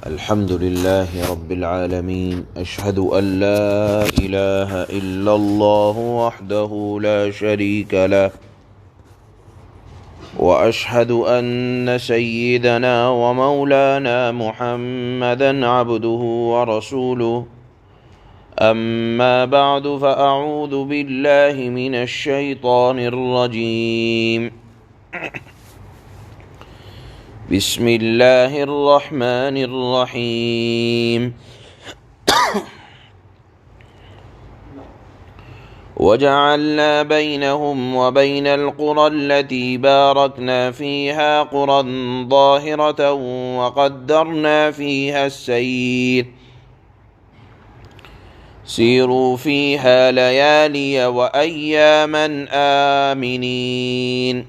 الحمد لله رب العالمين أشهد أن لا إله إلا الله وحده لا شريك له وأشهد أن سيدنا ومولانا محمدا عبده ورسوله أما بعد فأعوذ بالله من الشيطان الرجيم بسم الله الرحمن الرحيم وجعلنا بينهم وبين القرى التي باركنا فيها قرى ظاهرة وقدرنا فيها السير سيروا فيها ليالي وأياما آمنين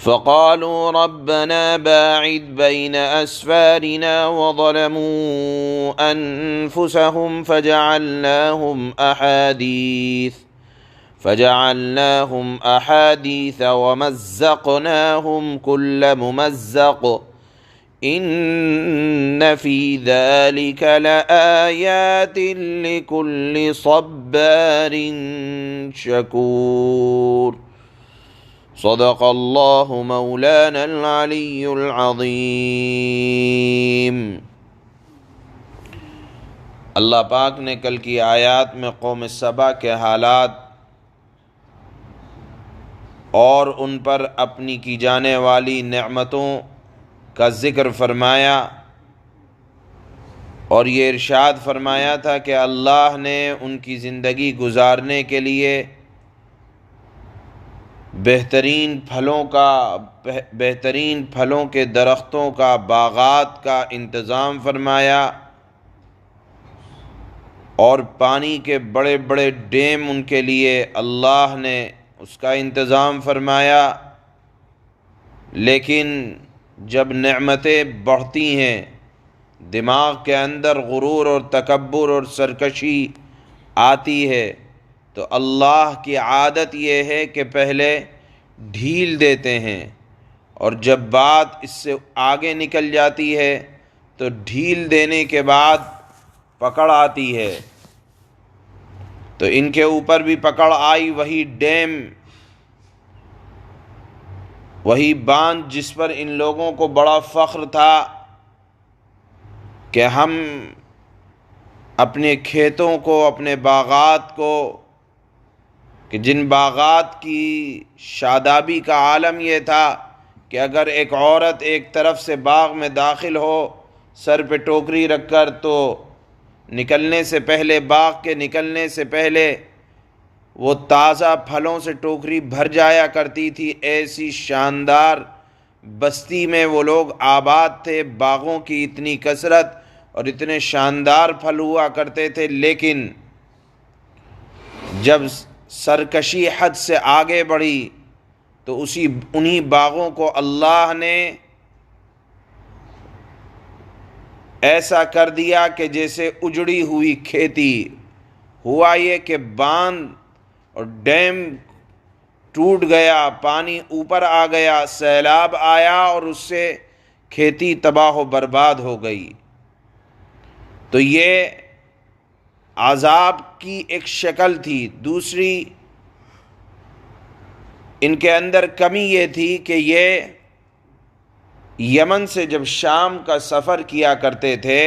فقالوا ربنا باعد بين أسفارنا وظلموا أنفسهم فجعلناهم أحاديث ومزقناهم كل ممزق إن في ذلك لآيات لكل صبار شكور صدق اللہ مولانا العلی العظیم۔ اللہ پاک نے کل کی آیات میں قوم سبا کے حالات اور ان پر اپنی کی جانے والی نعمتوں کا ذکر فرمایا اور یہ ارشاد فرمایا تھا کہ اللہ نے ان کی زندگی گزارنے کے لیے بہترین پھلوں کے درختوں کا، باغات کا انتظام فرمایا اور پانی کے بڑے بڑے ڈیم ان کے لیے اللہ نے اس کا انتظام فرمایا۔ لیکن جب نعمتیں بڑھتی ہیں، دماغ کے اندر غرور اور تکبر اور سرکشی آتی ہے تو اللہ کی عادت یہ ہے کہ پہلے ڈھیل دیتے ہیں، اور جب بات اس سے آگے نکل جاتی ہے تو ڈھیل دینے کے بعد پکڑ آتی ہے۔ تو ان کے اوپر بھی پکڑ آئی، وہی ڈیم، وہی باندھ جس پر ان لوگوں کو بڑا فخر تھا کہ ہم اپنے کھیتوں کو، اپنے باغات کو، کہ جن باغات کی شادابی کا عالم یہ تھا کہ اگر ایک عورت ایک طرف سے باغ میں داخل ہو سر پہ ٹوکری رکھ کر، تو نکلنے سے پہلے، باغ کے نکلنے سے پہلے وہ تازہ پھلوں سے ٹوکری بھر جایا کرتی تھی۔ ایسی شاندار بستی میں وہ لوگ آباد تھے، باغوں کی اتنی کثرت اور اتنے شاندار پھل ہوا کرتے تھے، لیکن جب سرکشی حد سے آگے بڑھی تو انہی باغوں کو اللہ نے ایسا کر دیا کہ جیسے اجڑی ہوئی کھیتی۔ ہوا یہ کہ باندھ اور ڈیم ٹوٹ گیا، پانی اوپر آ گیا، سیلاب آیا اور اس سے کھیتی تباہ و برباد ہو گئی۔ تو یہ عذاب کی ایک شکل تھی۔ دوسری ان کے اندر کمی یہ تھی کہ یہ یمن سے جب شام کا سفر کیا کرتے تھے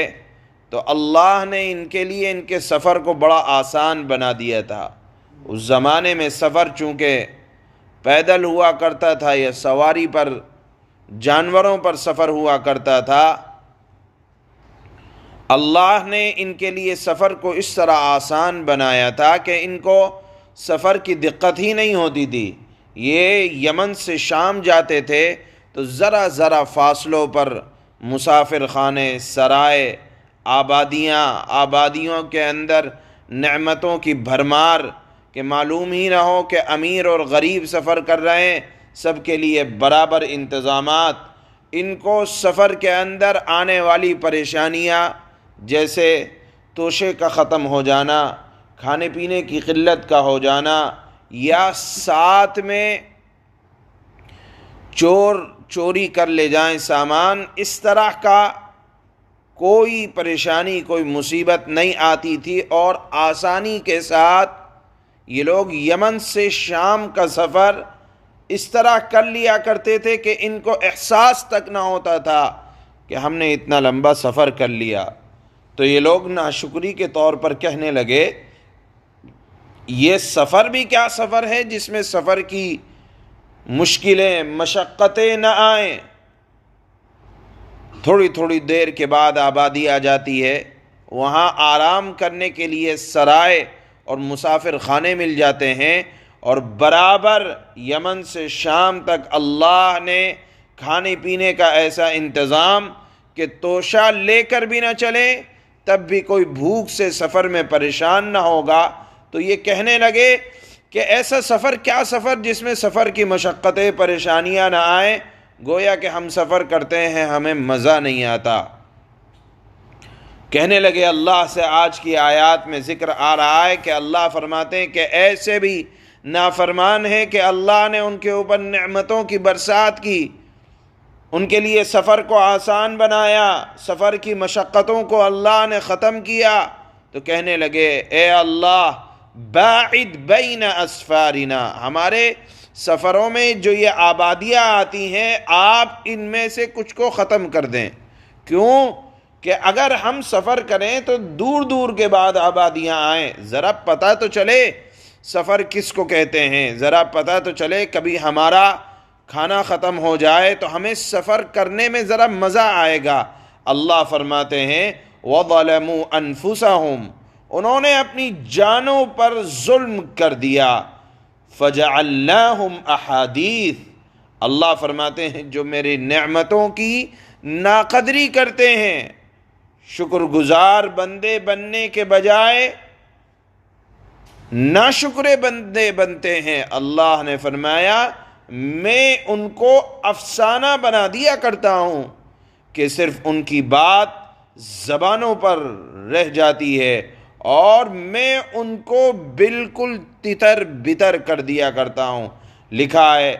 تو اللہ نے ان کے لیے ان کے سفر کو بڑا آسان بنا دیا تھا۔ اس زمانے میں سفر چونکہ پیدل ہوا کرتا تھا یا سواری پر، جانوروں پر سفر ہوا کرتا تھا، اللہ نے ان کے لیے سفر کو اس طرح آسان بنایا تھا کہ ان کو سفر کی دقت ہی نہیں ہوتی تھی۔ یہ یمن سے شام جاتے تھے تو ذرا ذرا فاصلوں پر مسافر خانے، سرائے، آبادیوں کے اندر نعمتوں کی بھرمار کہ معلوم ہی نہ ہو کہ امیر اور غریب سفر کر رہے ہیں، سب کے لیے برابر انتظامات۔ ان کو سفر کے اندر آنے والی پریشانیاں جیسے توشے کا ختم ہو جانا، کھانے پینے کی قلت کا ہو جانا، یا ساتھ میں چوری کر لے جائیں سامان، اس طرح کا کوئی پریشانی، کوئی مصیبت نہیں آتی تھی، اور آسانی کے ساتھ یہ لوگ یمن سے شام کا سفر اس طرح کر لیا کرتے تھے کہ ان کو احساس تک نہ ہوتا تھا کہ ہم نے اتنا لمبا سفر کر لیا۔ تو یہ لوگ ناشکری کے طور پر کہنے لگے یہ سفر بھی کیا سفر ہے جس میں سفر کی مشکلیں، مشقتیں نہ آئیں۔ تھوڑی تھوڑی دیر کے بعد آبادی آ جاتی ہے، وہاں آرام کرنے کے لیے سرائے اور مسافر خانے مل جاتے ہیں، اور برابر یمن سے شام تک اللہ نے کھانے پینے کا ایسا انتظام کہ توشہ لے کر بھی نہ چلے تب بھی کوئی بھوک سے سفر میں پریشان نہ ہوگا۔ تو یہ کہنے لگے کہ ایسا سفر کیا سفر جس میں سفر کی مشقتیں، پریشانیاں نہ آئیں، گویا کہ ہم سفر کرتے ہیں ہمیں مزہ نہیں آتا۔ کہنے لگے اللہ سے آج کی آیات میں ذکر آ رہا ہے کہ اللہ فرماتے ہیں کہ ایسے بھی نافرمان ہیں کہ اللہ نے ان کے اوپر نعمتوں کی برسات کی، ان کے لیے سفر کو آسان بنایا، سفر کی مشقتوں کو اللہ نے ختم کیا۔ تو کہنے لگے اے اللہ باعد بین اسفارنا، ہمارے سفروں میں جو یہ آبادیاں آتی ہیں آپ ان میں سے کچھ کو ختم کر دیں۔ کیوں کہ اگر ہم سفر کریں تو دور دور کے بعد آبادیاں آئیں، ذرا پتہ تو چلے سفر کس کو کہتے ہیں، ذرا پتہ تو چلے، کبھی ہمارا کھانا ختم ہو جائے تو ہمیں سفر کرنے میں ذرا مزہ آئے گا۔ اللہ فرماتے ہیں وَظَلَمُوا أَنفُسَهُمْ، انہوں نے اپنی جانوں پر ظلم کر دیا۔ فَجَعَلْنَاهُمْ أَحَادِيث، اللہ فرماتے ہیں جو میری نعمتوں کی ناقدری کرتے ہیں، شکر گزار بندے بننے کے بجائے ناشکرے بندے بنتے ہیں، اللہ نے فرمایا میں ان کو افسانہ بنا دیا کرتا ہوں کہ صرف ان کی بات زبانوں پر رہ جاتی ہے، اور میں ان کو بالکل تتر بتر کر دیا کرتا ہوں۔ لکھا ہے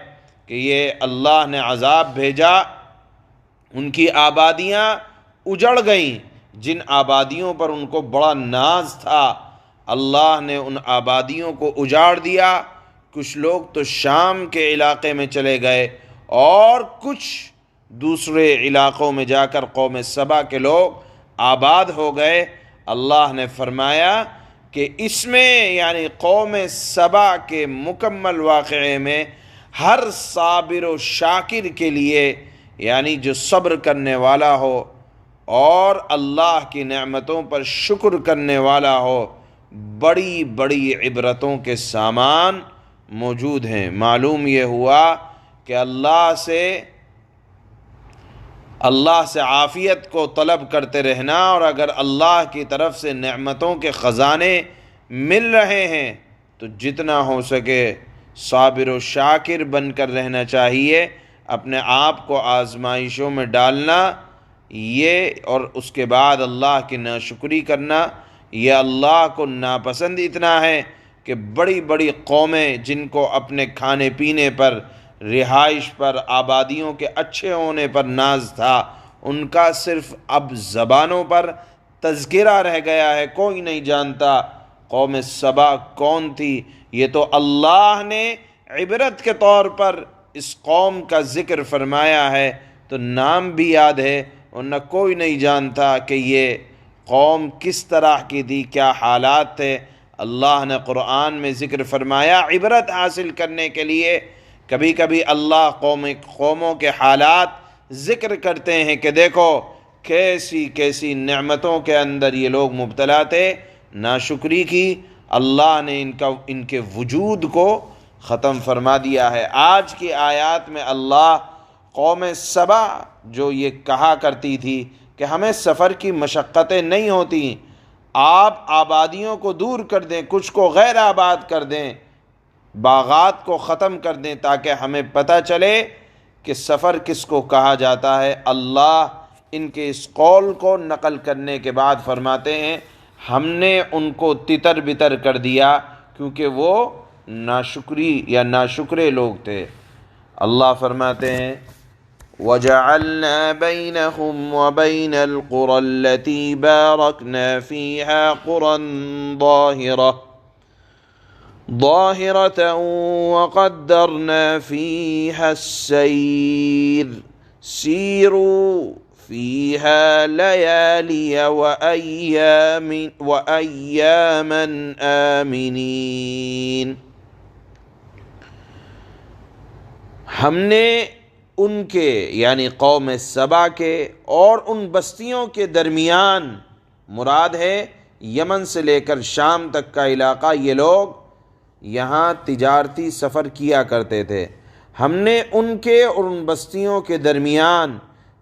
کہ یہ اللہ نے عذاب بھیجا، ان کی آبادیاں اجڑ گئیں، جن آبادیوں پر ان کو بڑا ناز تھا اللہ نے ان آبادیوں کو اجاڑ دیا۔ کچھ لوگ تو شام کے علاقے میں چلے گئے اور کچھ دوسرے علاقوں میں جا کر قوم سبا کے لوگ آباد ہو گئے۔ اللہ نے فرمایا کہ اس میں یعنی قوم سبا کے مکمل واقعے میں ہر صابر و شاکر کے لیے، یعنی جو صبر کرنے والا ہو اور اللہ کی نعمتوں پر شکر کرنے والا ہو، بڑی بڑی عبرتوں کے سامان موجود ہیں۔ معلوم یہ ہوا کہ اللہ سے عافیت کو طلب کرتے رہنا، اور اگر اللہ کی طرف سے نعمتوں کے خزانے مل رہے ہیں تو جتنا ہو سکے صابر و شاکر بن کر رہنا چاہیے، اپنے آپ کو آزمائشوں میں ڈالنا یہ، اور اس کے بعد اللہ کی ناشکری کرنا یہ اللہ کو ناپسند اتنا ہے کہ بڑی بڑی قومیں جن کو اپنے کھانے پینے پر، رہائش پر، آبادیوں کے اچھے ہونے پر ناز تھا، ان کا صرف اب زبانوں پر تذکرہ رہ گیا ہے، کوئی نہیں جانتا قوم سبا کون تھی۔ یہ تو اللہ نے عبرت کے طور پر اس قوم کا ذکر فرمایا ہے تو نام بھی یاد ہے، ورنہ کوئی نہیں جانتا کہ یہ قوم کس طرح کی تھی، کیا حالات تھے۔ اللہ نے قرآن میں ذکر فرمایا عبرت حاصل کرنے کے لیے۔ کبھی کبھی اللہ قوموں کے حالات ذکر کرتے ہیں کہ دیکھو کیسی کیسی نعمتوں کے اندر یہ لوگ مبتلا تھے، ناشکری کی، اللہ نے ان کے وجود کو ختم فرما دیا ہے۔ آج کی آیات میں اللہ قوم سبا جو یہ کہا کرتی تھی کہ ہمیں سفر کی مشقتیں نہیں ہوتی، آپ آبادیوں کو دور کر دیں، کچھ کو غیر آباد کر دیں، باغات کو ختم کر دیں تاکہ ہمیں پتہ چلے کہ سفر کس کو کہا جاتا ہے۔ اللہ ان کے اس قول کو نقل کرنے کے بعد فرماتے ہیں ہم نے ان کو تتر بتر کر دیا کیونکہ وہ ناشکری یا ناشکرے لوگ تھے۔ اللہ فرماتے ہیں وجعلنا بينهم وبين القرى التي باركنا فيها قرى ظاهرة وقدرنا فيها السير سيروا فيها ليالي وأياما آمنين. ہم نے ان کے یعنی قوم سبا کے اور ان بستیوں کے درمیان، مراد ہے یمن سے لے کر شام تک کا علاقہ، یہ لوگ یہاں تجارتی سفر کیا کرتے تھے. ہم نے ان کے اور ان بستیوں کے درمیان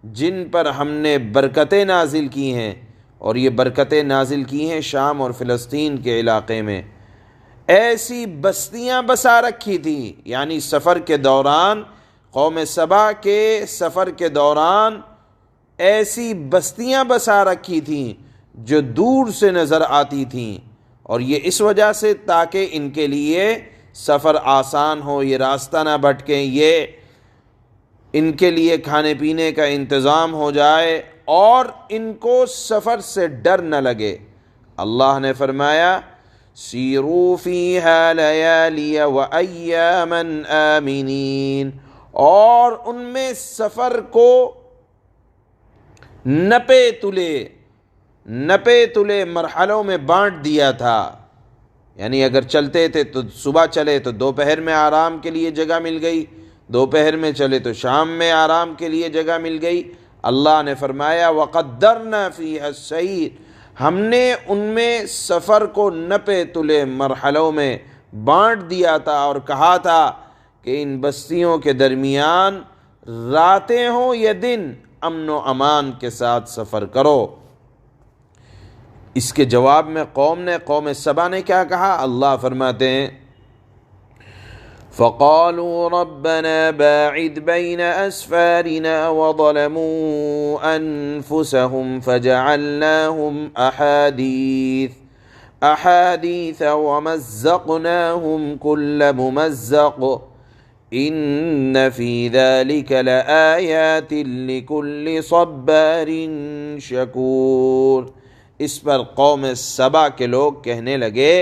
جن پر ہم نے برکتیں نازل کی ہیں، اور یہ برکتیں نازل کی ہیں شام اور فلسطین کے علاقے میں، ایسی بستیاں بسا رکھی تھیں. یعنی سفر کے دوران، قوم سبا کے سفر کے دوران ایسی بستیاں بسا رکھی تھیں جو دور سے نظر آتی تھیں، اور یہ اس وجہ سے تاکہ ان کے لیے سفر آسان ہو، یہ راستہ نہ بھٹکیں، یہ ان کے لیے کھانے پینے کا انتظام ہو جائے اور ان کو سفر سے ڈر نہ لگے. اللہ نے فرمایا سیروا فیہا لیالی وایاما آمنین، اور ان میں سفر کو نپے تلے مرحلوں میں بانٹ دیا تھا. یعنی اگر چلتے تھے تو صبح چلے تو دوپہر میں آرام کے لیے جگہ مل گئی، دوپہر میں چلے تو شام میں آرام کے لیے جگہ مل گئی. اللہ نے فرمایا وَقَدَّرْنَا فِيهَا السَّيْرَ، ہم نے ان میں سفر کو نپے تلے مرحلوں میں بانٹ دیا تھا، اور کہا تھا کہ ان بستیوں کے درمیان راتیں ہوں یا دن امن و امان کے ساتھ سفر کرو. اس کے جواب میں قوم سبا نے کیا کہا؟ اللہ فرماتے ہیں فَقَالُوا رَبَّنَا بَاعِدْ بَيْنَ أَسْفَارِنَا وَظَلَمُوا أَنفُسَهُمْ فَجَعَلْنَاهُمْ أَحَادِيثَ وَمَزَّقْنَاهُمْ كُلَّ مُمَزَّقٍ إِنَّ فِي ذَلِكَ لَآيَاتٍ لِكُلِّ صَبَّارٍ شَكُورٍ. اس پر قوم سبا کے لوگ کہنے لگے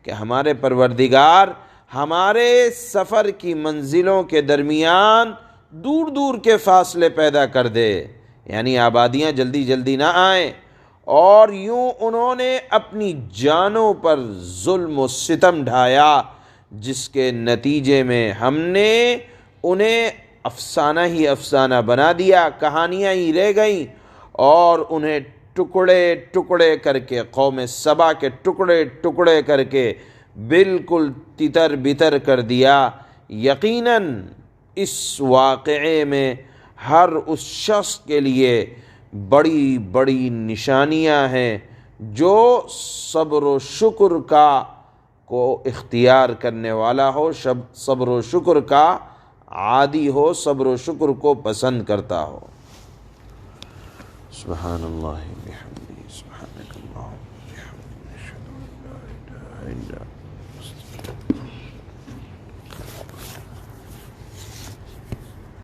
کہ ہمارے پروردگار ہمارے سفر کی منزلوں کے درمیان دور دور کے فاصلے پیدا کر دے، یعنی آبادیاں جلدی جلدی نہ آئیں. اور یوں انہوں نے اپنی جانوں پر ظلم و ستم ڈھایا، جس کے نتیجے میں ہم نے انہیں افسانہ ہی افسانہ بنا دیا، کہانیاں ہی رہ گئیں، اور انہیں ٹکڑے ٹکڑے کر کے، قوم سبا کے ٹکڑے ٹکڑے کر کے بالکل تتر بتر کر دیا. یقیناً اس واقعے میں ہر اس شخص کے لیے بڑی بڑی نشانیاں ہیں جو صبر و شکر کو اختیار کرنے والا ہو، صبر و شکر کا عادی ہو، صبر و شکر کو پسند کرتا ہو. سبحان اللہ بحمدہ، سبحانک اللہم وبحمدک.